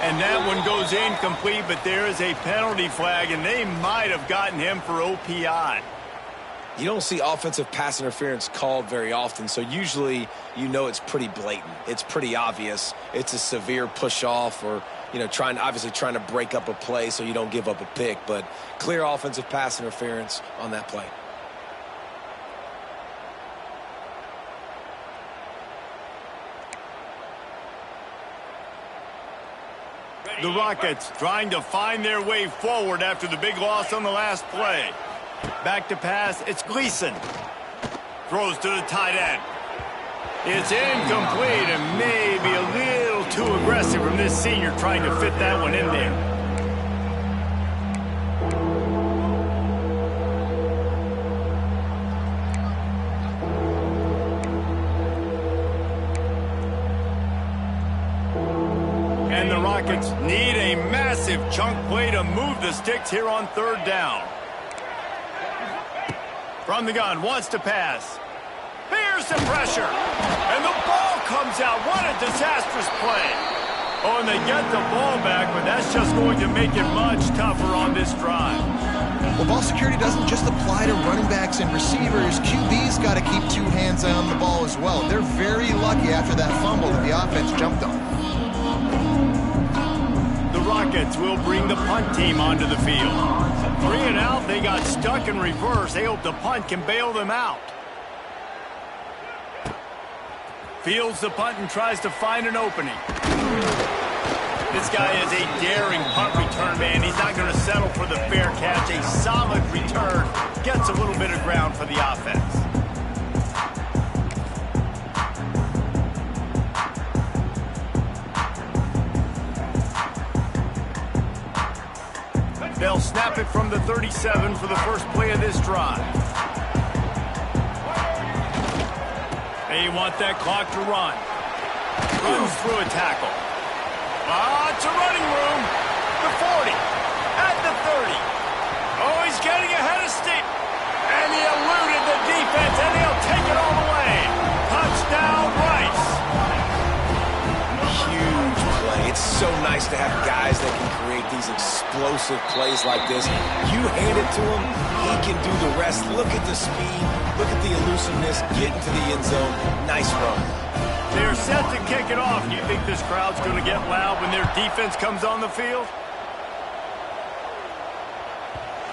S1: And that one goes incomplete, but there is a penalty flag, and they might have gotten him for OPI.
S3: You don't see offensive pass interference called very often, so usually you know it's pretty blatant. It's pretty obvious. It's a severe push-off or, you know, obviously trying to break up a play so you don't give up a pick, but clear offensive pass interference on that play.
S1: The Rockets trying to find their way forward after the big loss on the last play. Back to pass, it's Gleason. Throws to the tight end. It's incomplete and maybe a little too aggressive from this senior trying to fit that one in there. And the Rockets need a massive chunk play to move the sticks here on 3rd down. From the gun, wants to pass. Here's some pressure. And the ball comes out. What a disastrous play. Oh, and they get the ball back, but that's just going to make it much tougher on this drive.
S2: Well, ball security doesn't just apply to running backs and receivers. QB's got to keep 2 hands on the ball as well. They're very lucky after that fumble that the offense jumped on.
S1: The Rockets will bring the punt team onto the field. 3 and out, they got stuck in reverse. They hope the punt can bail them out. Fields the punt and tries to find an opening. This guy is a daring punt return man. He's not going to settle for the fair catch. A solid return gets a little bit of ground for the offense. They'll snap it from the 37 for the first play of this drive. They want that clock to run. Runs through a tackle. It's a running room. The 40. At the 30. Oh, he's getting ahead of steam. And he eluded the defense, and he'll take it all the way. Touchdown, Rice.
S3: Huge play. It's so nice to have guys that can create these explosive plays like this. You hand it to him, he can do the rest. Look at the speed. Look at the elusiveness. Get into the end zone. Nice run.
S1: They're set to kick it off. Do you think this crowd's going to get loud when their defense comes on the field?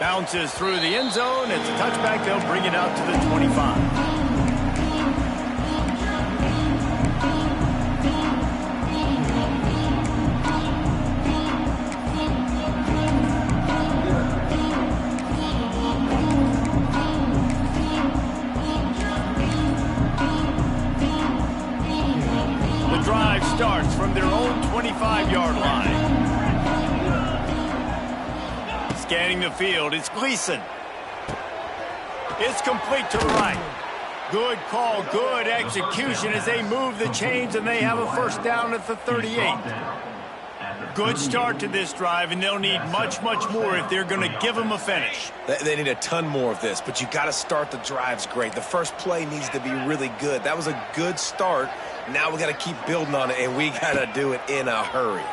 S1: Bounces through the end zone. It's a touchback. They'll bring it out to the 25. Starts from their own 25-yard line. Scanning the field, it's Gleason. It's complete to the right. Good call, good execution as they move the chains and they have a first down at the 38. Good start to this drive, and they'll need much, much more if they're going to give them a finish.
S3: They need a ton more of this, but you got to start the drives great. The first play needs to be really good. That was a good start. Now we got to keep building on it, and we got to do it in a hurry.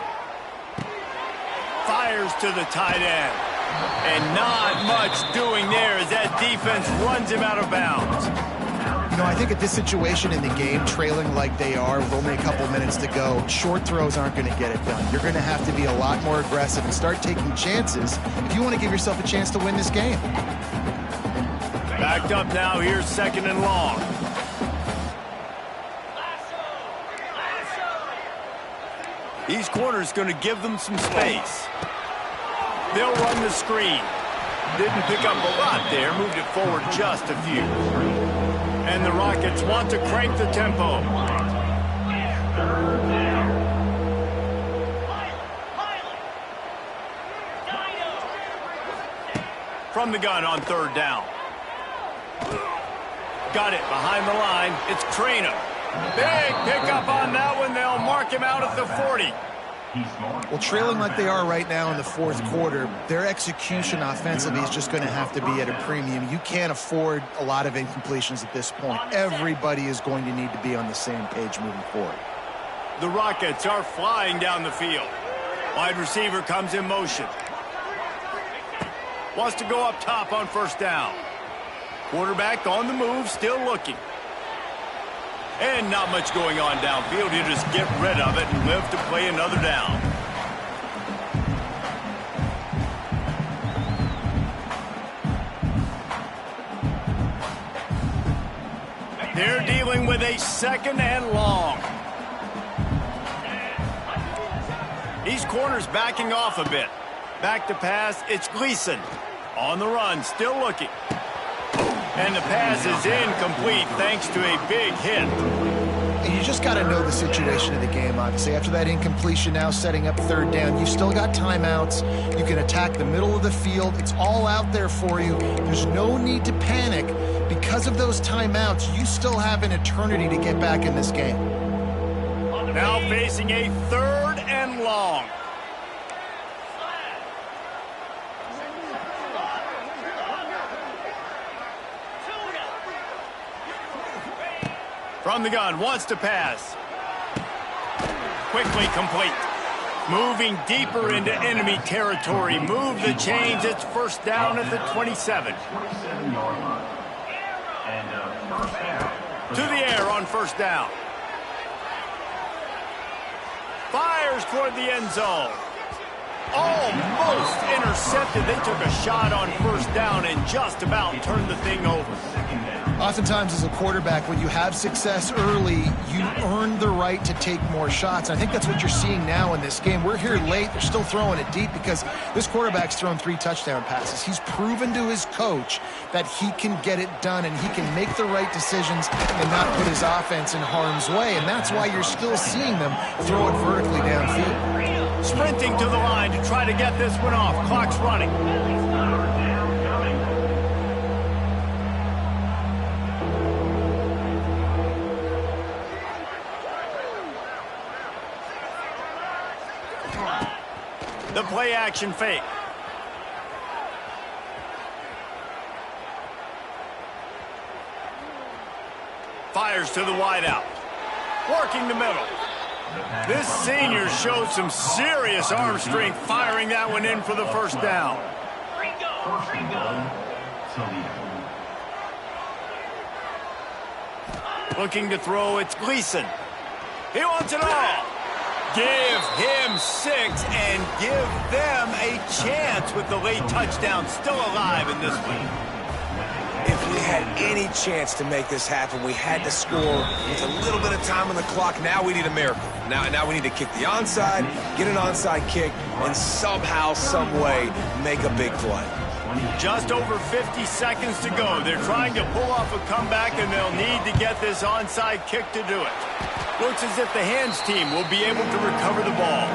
S1: Fires to the tight end. And not much doing there as that defense runs him out of bounds.
S2: You know, I think at this situation in the game, trailing like they are with only a couple minutes to go, short throws aren't going to get it done. You're going to have to be a lot more aggressive and start taking chances if you want to give yourself a chance to win this game.
S1: Backed up now, here's 2nd and long. These corners going to give them some space. They'll run the screen. Didn't pick up a lot there, moved it forward just a few. And the Rockets want to crank the tempo. from the gun on third down. Got it behind the line. It's Trainer. Big pickup on that one. They'll mark him out at the 40.
S2: Well, trailing like they are right now in the fourth quarter, their execution offensively is just going to have to be at a premium. You can't afford a lot of incompletions at this point. Everybody is going to need to be on the same page moving forward.
S1: The Rockets are flying down the field. Wide receiver comes in motion. Wants to go up top on first down. Quarterback on the move, still looking. And not much going on downfield. You just get rid of it and live to play another down. They're dealing with a second and long. These corners backing off a bit. Back to pass, it's Gleason. On the run, still looking. And the pass is incomplete thanks to a big hit.
S2: And you just got to know the situation of the game, obviously. After that incompletion, now setting up third down, you still got timeouts. You can attack the middle of the field. It's all out there for you. There's no need to panic. Because of those timeouts, you still have an eternity to get back in this game.
S1: Now facing a third and long. From the gun, wants to pass. Quickly complete. Moving deeper into enemy territory. Move the chains. It's first down at the 27. To the air on first down. Fires toward the end zone. Almost intercepted. They took a shot on first down and just about turned the thing over.
S2: Oftentimes as a quarterback, when you have success early, you earn the right to take more shots. And I think that's what you're seeing now in this game. We're here late. They're still throwing it deep because this quarterback's thrown 3 touchdown passes. He's proven to his coach that he can get it done and he can make the right decisions and not put his offense in harm's way. And that's why you're still seeing them throw it vertically downfield.
S1: Sprinting to the line to try to get this one off. Clock's running. The play action fake. Fires to the wideout. Working the middle. This senior showed some serious arm strength firing that one in for the first down. Looking to throw, it's Gleason. He wants it all. Give him 6 and give them a chance with the late touchdown still alive in this one.
S3: If we had any chance to make this happen, we had to score with a little bit of time on the clock. Now we need a miracle. Now we need to kick the onside, get an onside kick, and somehow, some way, make a big play.
S1: Just over 50 seconds to go. They're trying to pull off a comeback, and they'll need to get this onside kick to do it. Looks as if the hands team will be able to recover the ball.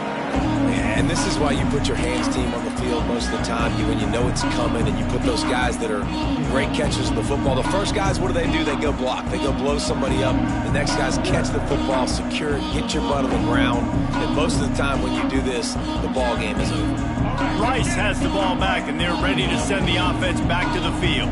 S3: And this is why you put your hands team on the field most of the time. When you know it's coming and you put those guys that are great catchers of the football. The first guys, what do? They go block. They go blow somebody up. The next guys catch the football, secure it, get your butt on the ground. And most of the time when you do this, the ball game is over.
S1: Rice has the ball back, and they're ready to send the offense back to the field.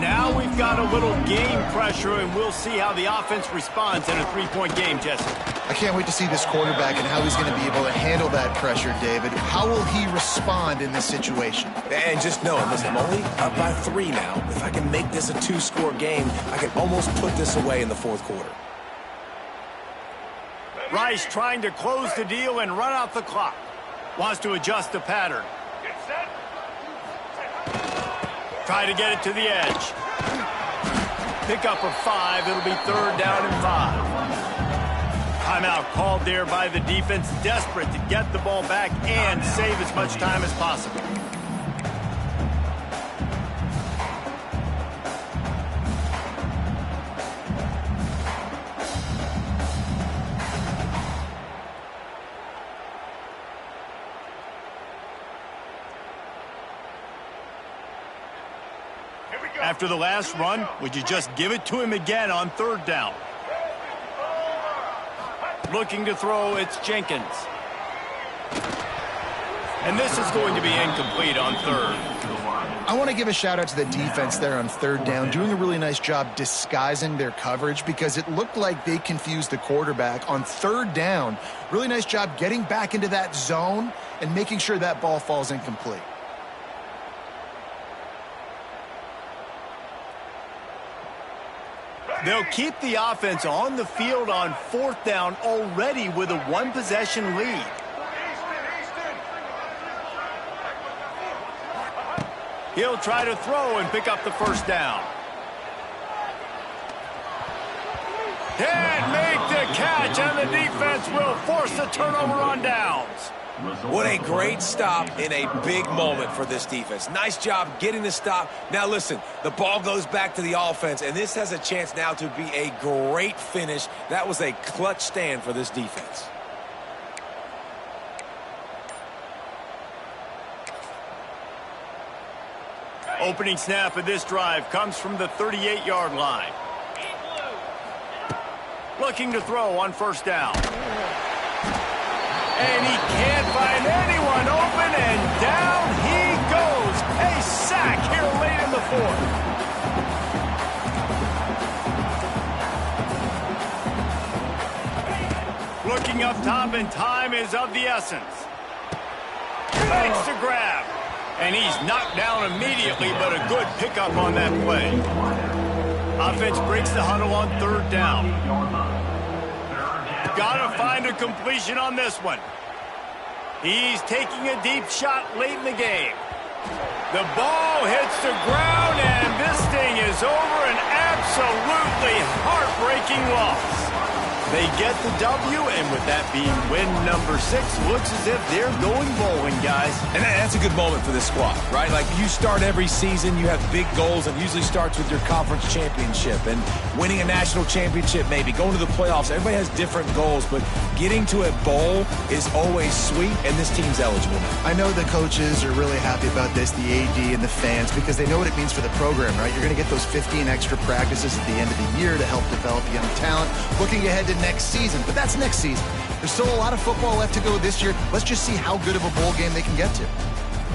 S1: Now we've got a little game pressure, and we'll see how the offense responds in a 3-point game, Jesse.
S2: I can't wait to see this quarterback and how he's going to be able to handle that pressure, David. How will he respond in this situation?
S3: And just know, listen, I'm only up by 3 now. If I can make this a 2-score game, I can almost put this away in the fourth quarter.
S1: Rice trying to close the deal and run out the clock. Wants to adjust the pattern. Try to get it to the edge. Pick up of 5. It'll be third down and 5. Timeout called there by the defense, desperate to get the ball back and save as much time as possible. After the last run, would you just give it to him again on third down? Looking to throw, it's Jenkins. And this is going to be incomplete on third.
S2: I want to give a shout out to the defense there on third down, doing a really nice job disguising their coverage because it looked like they confused the quarterback on third down. Really nice job getting back into that zone and making sure that ball falls incomplete.
S1: They'll keep the offense on the field on fourth down already with a one-possession lead. He'll try to throw and pick up the first down. Can't make the catch, and the defense will force the turnover on downs.
S3: What a great stop in a big moment for this defense. Nice job getting the stop. Now listen, the ball goes back to the offense, and this has a chance now to be a great finish. That was a clutch stand for this defense.
S1: Opening snap of this drive comes from the 38-yard line. Looking to throw on first down. And he can't find anyone open, and down he goes. A sack here late in the fourth. Looking up top, and time is of the essence. Thanks to grab. And he's knocked down immediately, but a good pickup on that play. Offense breaks the huddle on third down. Gotta find a completion on this one. He's taking a deep shot late in the game. The ball hits the ground, and this thing is over. An absolutely heartbreaking loss. They get the W, and with that being win number 6, looks as if they're going bowling, guys.
S3: And that's a good moment for this squad, right? Like, you start every season, you have big goals, and usually starts with your conference championship and winning a national championship, maybe going to the playoffs. Everybody has different goals, but getting to a bowl is always sweet, and this team's eligible now.
S2: I know the coaches are really happy about this, the AD and the fans, because they know what it means for the program, right? You're going to get those 15 extra practices at the end of the year to help develop young talent. Looking ahead to next season, but that's next season. There's still a lot of football left to go this year. Let's just see how good of a bowl game they can get to.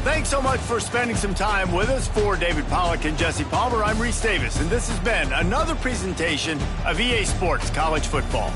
S1: Thanks so much for spending some time with us. For David Pollack and Jesse Palmer, I'm Reese Davis, and this has been another presentation of EA Sports College Football.